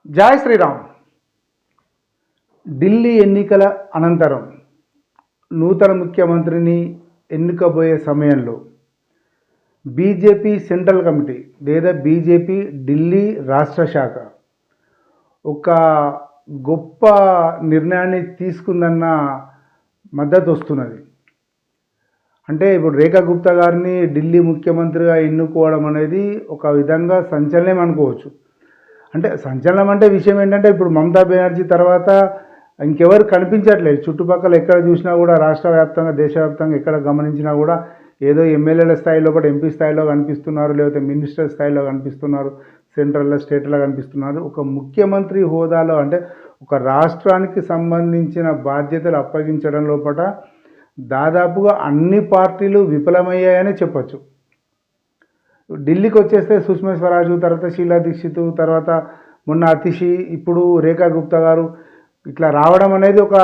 జై శ్రీరామ్. ఢిల్లీ ఎన్నికల అనంతరం నూతన ముఖ్యమంత్రిని ఎన్నుకోబోయే సమయంలో బీజేపీ సెంట్రల్ కమిటీ లేదా బీజేపీ ఢిల్లీ రాష్ట్ర శాఖ ఒక గొప్ప నిర్ణయాన్ని తీసుకుందన్న మద్దతు వస్తున్నది. అంటే ఇప్పుడు రేఖా గుప్తా గారిని ఢిల్లీ ముఖ్యమంత్రిగా ఎన్నుకోవడం అనేది ఒక విధంగా సంచలనం అనుకోవచ్చు. అంటే సంచలనం అంటే విషయం ఏంటంటే ఇప్పుడు మమతా బెనర్జీ తర్వాత ఇంకెవరు కనిపించట్లేదు. చుట్టుపక్కల ఎక్కడ చూసినా కూడా రాష్ట్ర వ్యాప్తంగా దేశవ్యాప్తంగా ఎక్కడ గమనించినా కూడా ఏదో ఎమ్మెల్యేల స్థాయిలో కూడా ఎంపీ స్థాయిలో కనిపిస్తున్నారు, లేకపోతే మినిస్టర్ స్థాయిలో కనిపిస్తున్నారు, సెంట్రల్లో స్టేట్లో కనిపిస్తున్నారు. ఒక ముఖ్యమంత్రి హోదాలో అంటే ఒక రాష్ట్రానికి సంబంధించిన బాధ్యతలు అప్పగించడం లోపల దాదాపుగా అన్ని పార్టీలు విఫలమయ్యాయని చెప్పచ్చు. ఢిల్లీకి వచ్చేస్తే సుష్మా స్వరాజ్, తర్వాత షీలా దీక్షిత్, తర్వాత మొన్న అతిషి, ఇప్పుడు రేఖా గుప్తా గారు ఇట్లా రావడం అనేది ఒక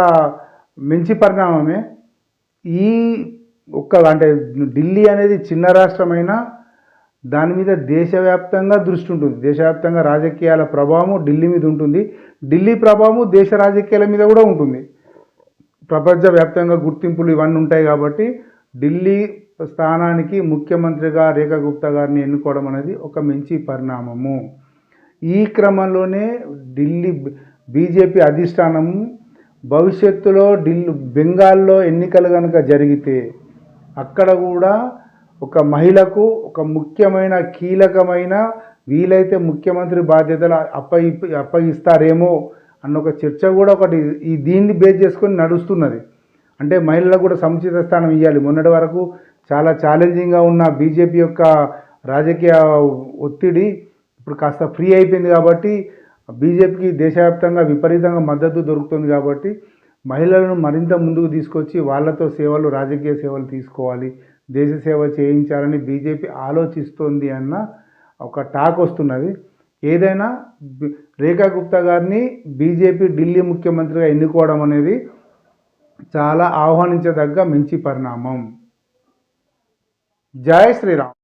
మంచి పరిణామమే. ఈ అంటే ఢిల్లీ అనేది చిన్న రాష్ట్రమైనా దాని మీద దేశవ్యాప్తంగా దృష్టి ఉంటుంది. దేశవ్యాప్తంగా రాజకీయాల ప్రభావం ఢిల్లీ మీద ఉంటుంది. ఢిల్లీ ప్రభావం దేశ రాజకీయాల మీద కూడా ఉంటుంది. ప్రపంచవ్యాప్తంగా గుర్తింపులు ఇవన్నీ ఉంటాయి కాబట్టి ఢిల్లీ స్థానానికి ముఖ్యమంత్రిగా రేఖా గుప్తా గారిని ఎన్నుకోవడం అనేది ఒక మంచి పరిణామము. ఈ క్రమంలోనే ఢిల్లీ బీజేపీ అధిష్టానము భవిష్యత్తులో బెంగాల్లో ఎన్నికలు కనుక జరిగితే అక్కడ కూడా ఒక మహిళకు ఒక ముఖ్యమైన కీలకమైన వీలైతే ముఖ్యమంత్రి బాధ్యతలు అప్పగిస్తారేమో అన్న ఒక చర్చ కూడా ఒకటి దీన్ని బేస్ చేసుకొని నడుస్తున్నది. అంటే మహిళలకు కూడా సముచిత స్థానం ఇవ్వాలి. మొన్నటి వరకు చాలా ఛాలెంజింగ్గా ఉన్న బీజేపీ యొక్క రాజకీయ ఒత్తిడి ఇప్పుడు కాస్త ఫ్రీ అయిపోయింది కాబట్టి బీజేపీకి దేశవ్యాప్తంగా విపరీతంగా మద్దతు దొరుకుతుంది. కాబట్టి మహిళలను మరింత ముందుకు తీసుకొచ్చి వాళ్ళతో సేవలు, రాజకీయ సేవలు తీసుకోవాలి, దేశ సేవ చేయించాలని బీజేపీ ఆలోచిస్తోంది అన్న ఒక టాక్ వస్తున్నది. ఏదైనా రేఖా గుప్తా గారిని బీజేపీ ఢిల్లీ ముఖ్యమంత్రిగా ఎన్నుకోవడం అనేది చాలా ఆహ్వానించదగ్గ మంచి పరిణామం. జై శ్రీరామ్.